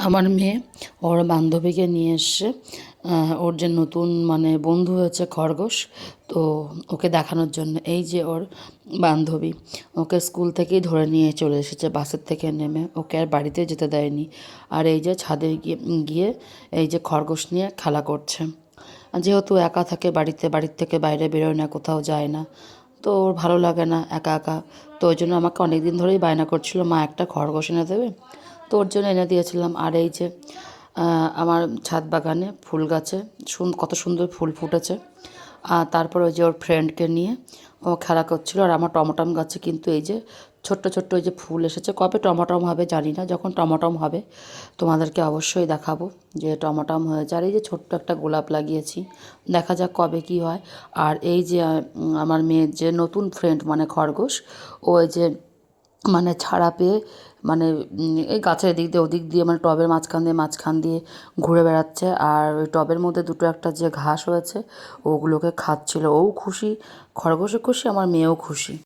আমার মেয়ে ওর বান্ধবীকে নিয়ে এসছে। ওর যে নতুন বন্ধু হয়েছে খরগোশ, তো ওকে দেখানোর জন্য এই যে ওর বান্ধবী ওকে স্কুল থেকেই ধরে নিয়ে চলে এসেছে বাসের থেকে নেমে, ওকে আর বাড়িতে যেতে দেয়নি। আর এই যে ছাদে গিয়ে গিয়ে এই যে খরগোশ নিয়ে খেলা করছে। যেহেতু একা থাকে বাড়িতে, বাড়ির থেকে বাইরে বেরোয় না, কোথাও যায় না, তো ওর ভালো লাগে না একা একা। তো ওই জন্য আমাকে অনেক দিন ধরেই বায়না করছিল, মা একটা খরগোশ এনে দেবে। তো ওর জন্য এনে দিয়েছিলাম। আর এই যে আমার ছাদ বাগানে ফুল গাছে কত সুন্দর ফুল ফুটেছে। তারপর ওই যে ওর ফ্রেন্ডকে নিয়ে ও খেলা করছিল। আর আমার টমাটম গাছে কিন্তু এই যে ছোট্ট ছোট্ট ওই যে ফুল এসেছে। কবে টমাটম হবে জানি না, যখন টমাটম হবে তোমাদেরকে অবশ্যই দেখাবো যে টমাটম হয়েছে। আর এই যে ছোট্ট একটা গোলাপ লাগিয়েছি, দেখা যাক কবে কী হয়। আর এই যে আমার মেয়ের যে নতুন ফ্রেন্ড খরগোশ, ও এই যে ছাড়া পেয়ে এই গাছের এদিক দিয়ে ওদিক দিয়ে টবের মাঝখান দিয়ে ঘুরে বেড়াচ্ছে। আর ওই টবের মধ্যে দুটো একটা যে ঘাস হয়েছে ওগুলোকে খাচ্ছিল। ও খুশি, খরগোশও খুশি, আমার মেয়েও খুশি।